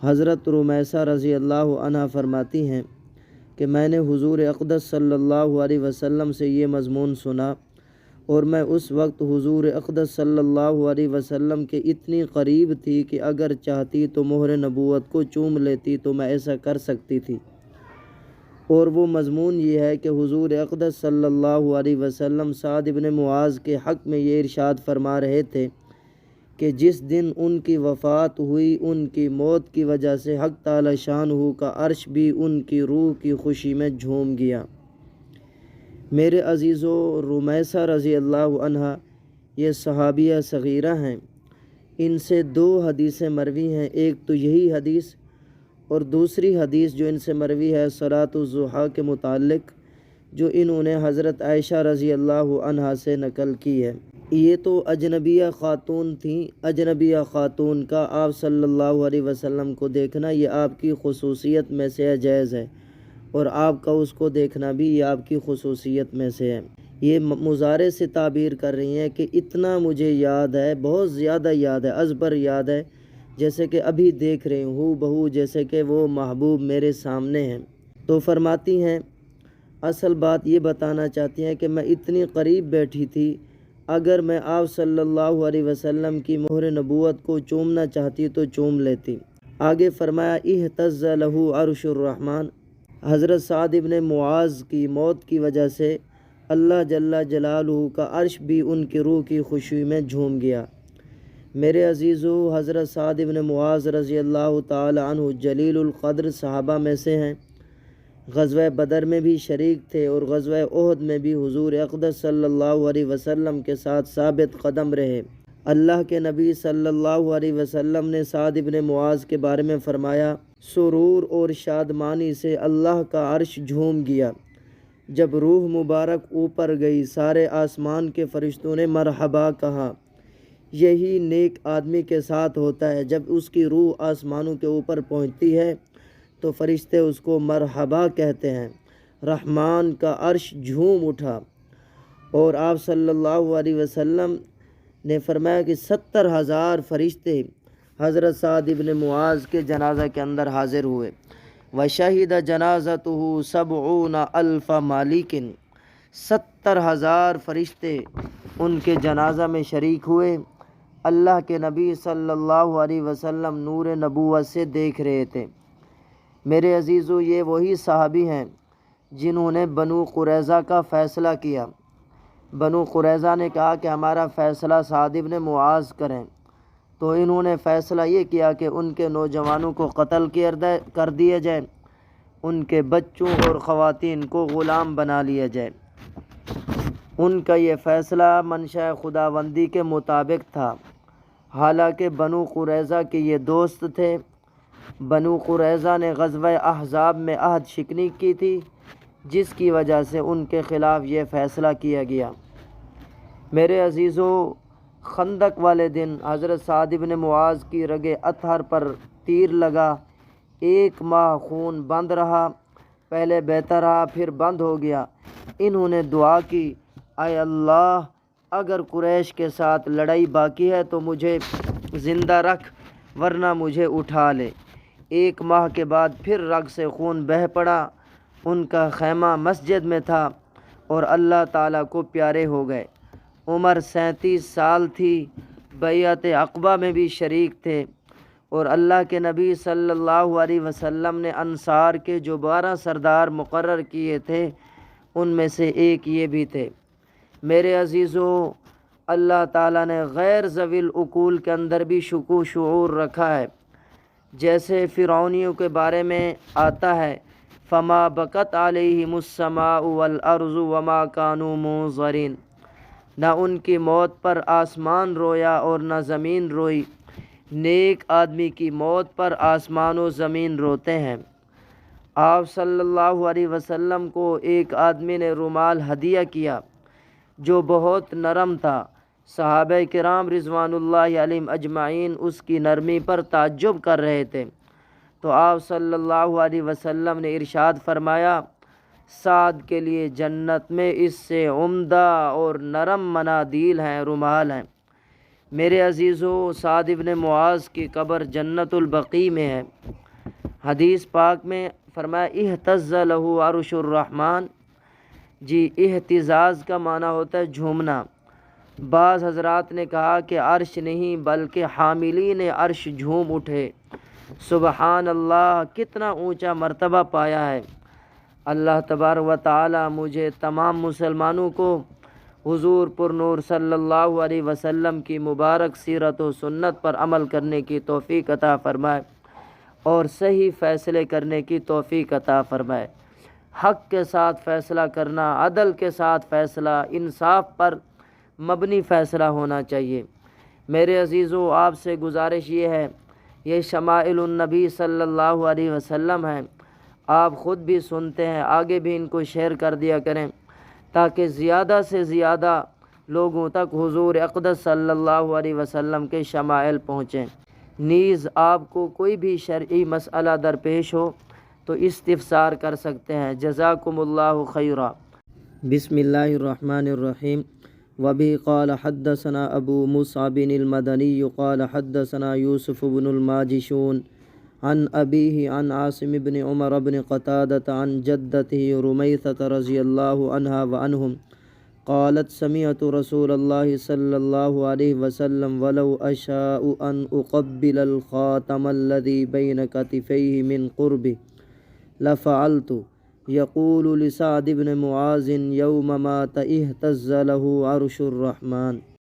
حضرت رمیثہ رضی اللہ عنہ فرماتی ہیں کہ میں نے حضور اقدس صلی اللہ علیہ وسلم سے یہ مضمون سنا، اور میں اس وقت حضور اقدس صلی اللہ علیہ وسلم کے اتنی قریب تھی کہ اگر چاہتی تو مہر نبوت کو چوم لیتی تو میں ایسا کر سکتی تھی۔ اور وہ مضمون یہ ہے کہ حضور اقدس صلی اللہ علیہ وسلم سعد بن معاذ کے حق میں یہ ارشاد فرما رہے تھے کہ جس دن ان کی وفات ہوئی، ان کی موت کی وجہ سے حق تعالی شانہ کا عرش بھی ان کی روح کی خوشی میں جھوم گیا۔ میرے عزیزو، رمیثہ رضی اللہ عنہ یہ صحابیہ صغیرہ ہیں۔ ان سے 2 حدیثیں مروی ہیں، ایک تو یہی حدیث اور دوسری حدیث جو ان سے مروی ہے صلاۃ الضحیٰ کے متعلق، جو انہوں نے حضرت عائشہ رضی اللہ عنہا سے نقل کی ہے۔ یہ تو اجنبیہ خاتون تھیں۔ اجنبیہ خاتون کا آپ صلی اللہ علیہ وسلم کو دیکھنا یہ آپ کی خصوصیت میں سے جائز ہے، اور آپ کا اس کو دیکھنا بھی یہ آپ کی خصوصیت میں سے ہے۔ یہ مضارع سے تعبیر کر رہی ہیں کہ اتنا مجھے یاد ہے، بہت زیادہ یاد ہے، ازبر یاد ہے، جیسے کہ ابھی دیکھ رہی ہوں بہو، جیسے کہ وہ محبوب میرے سامنے ہیں۔ تو فرماتی ہیں اصل بات یہ بتانا چاہتی ہیں کہ میں اتنی قریب بیٹھی تھی، اگر میں آپ صلی اللہ علیہ وسلم کی مہر نبوت کو چومنا چاہتی تو چوم لیتی۔ آگے فرمایا اہتز لہ عرش الرحمن، حضرت سعد بن معاذ کی موت کی وجہ سے اللہ جل جلالہ کا عرش بھی ان کی روح کی خوشی میں جھوم گیا۔ میرے عزیزو، حضرت سعد بن معاذ رضی اللہ تعالی عنہ جلیل القدر صحابہ میں سے ہیں۔ غزوہ بدر میں بھی شریک تھے، اور غزوہ احد میں بھی حضور اقدس صلی اللہ علیہ وسلم کے ساتھ ثابت قدم رہے۔ اللہ کے نبی صلی اللہ علیہ وسلم نے سعد بن معاذ کے بارے میں فرمایا، سرور اور شادمانی سے اللہ کا عرش جھوم گیا۔ جب روح مبارک اوپر گئی، سارے آسمان کے فرشتوں نے مرحبا کہا۔ یہی نیک آدمی کے ساتھ ہوتا ہے، جب اس کی روح آسمانوں کے اوپر پہنچتی ہے تو فرشتے اس کو مرحبا کہتے ہیں۔ رحمان کا عرش جھوم اٹھا، اور آپ صلی اللہ علیہ وسلم نے فرمایا کہ 70,000 فرشتے حضرت سعد بن معاذ کے جنازہ کے اندر حاضر ہوئے۔ وشہد جنازتہ 70,000 مالک، 70,000 فرشتے ان کے جنازہ میں شریک ہوئے۔ اللہ کے نبی صلی اللہ علیہ وسلم نور نبوت سے دیکھ رہے تھے۔ میرے عزیزو، یہ وہی صحابی ہیں جنہوں نے بنو قریظہ کا فیصلہ کیا۔ بنو قریظہ نے کہا کہ ہمارا فیصلہ سعد بن معاذ کریں، تو انہوں نے فیصلہ یہ کیا کہ ان کے نوجوانوں کو قتل کر دیا جائے، ان کے بچوں اور خواتین کو غلام بنا لیا جائے۔ ان کا یہ فیصلہ منشاء خداوندی کے مطابق تھا، حالانکہ بنو قریظہ کے یہ دوست تھے۔ بنو قریظہ نے غزوہ احزاب میں عہد شکنی کی تھی، جس کی وجہ سے ان کے خلاف یہ فیصلہ کیا گیا۔ میرے عزیزو، خندق والے دن حضرت سعد بن معاذ کی رگ اطہر پر تیر لگا، 1 ماہ خون بند رہا، پہلے بہتا رہا پھر بند ہو گیا۔ انہوں نے دعا کی، اے اللہ، اگر قریش کے ساتھ لڑائی باقی ہے تو مجھے زندہ رکھ، ورنہ مجھے اٹھا لے۔ 1 ماہ کے بعد پھر رگ سے خون بہہ پڑا۔ ان کا خیمہ مسجد میں تھا اور اللہ تعالیٰ کو پیارے ہو گئے۔ عمر 37 سال تھی، بیعت عقبہ میں بھی شریک تھے، اور اللہ کے نبی صلی اللہ علیہ وسلم نے انصار کے جو 12 سردار مقرر کیے تھے ان میں سے ایک یہ بھی تھے۔ میرے عزیزو، اللہ تعالیٰ نے غیر ذوی العقول کے اندر بھی شعور رکھا ہے۔ جیسے فرعونیوں کے بارے میں آتا ہے، فما بکت علیہم السماء والارض وما کانوا منظرین، نہ ان کی موت پر آسمان رویا اور نہ زمین روئی۔ نیک آدمی کی موت پر آسمان و زمین روتے ہیں۔ آپ صلی اللہ علیہ وسلم کو ایک آدمی نے رومال ہدیہ کیا جو بہت نرم تھا۔ صحابہ کرام رضوان اللہ علیہم اجمعین اس کی نرمی پر تعجب کر رہے تھے، تو آپ صلی اللہ علیہ وسلم نے ارشاد فرمایا، سعد کے لیے جنت میں اس سے عمدہ اور نرم منادیل ہیں، رومال ہیں۔ میرے عزیزو، سعد ابن معاذ کی قبر جنت البقیع میں ہے۔ حدیث پاک میں فرمایا اہتز لہ عرش الرحمن، جی اہتزاز کا معنی ہوتا ہے جھومنا۔ بعض حضرات نے کہا کہ عرش نہیں بلکہ حاملین عرش جھوم اٹھے۔ سبحان اللہ، کتنا اونچا مرتبہ پایا ہے۔ اللہ تبارک و تعالی مجھے تمام مسلمانوں کو حضور پر نور صلی اللہ علیہ وسلم کی مبارک سیرت و سنت پر عمل کرنے کی توفیق عطا فرمائے اور صحیح فیصلے کرنے کی توفیق عطا فرمائے۔ حق کے ساتھ فیصلہ کرنا، عدل کے ساتھ فیصلہ، انصاف پر مبنی فیصلہ ہونا چاہیے۔ میرے عزیزو، آپ سے گزارش یہ ہے، یہ شمائل النبی صلی اللہ علیہ وسلم ہیں، آپ خود بھی سنتے ہیں، آگے بھی ان کو شیئر کر دیا کریں تاکہ زیادہ سے زیادہ لوگوں تک حضور اقدس صلی اللہ علیہ وسلم کے شمائل پہنچیں۔ نیز آپ کو کوئی بھی شرعی مسئلہ درپیش ہو تو استفسار کر سکتے ہیں۔ جزاکم اللہ خیرا۔ بسم اللہ الرحمن الرحیم۔ وبه قال حدثنا ابو مصعب المدنی قال حدثنا یوسف بن الماجشون عن ابیہ عن عاصم بن عمر بن قتادة عن جدته رمیثة رضی اللہ عنہا وعنہم قالت سمعت رسول اللہ صلی اللہ علیہ وسلم ولو اشاء ان اقبل الخاتم الذي بین کتفیہ من قربه لفعلت۔ یقول لسعد بن معاذ یوم مات اہتز له عرش الرحمن۔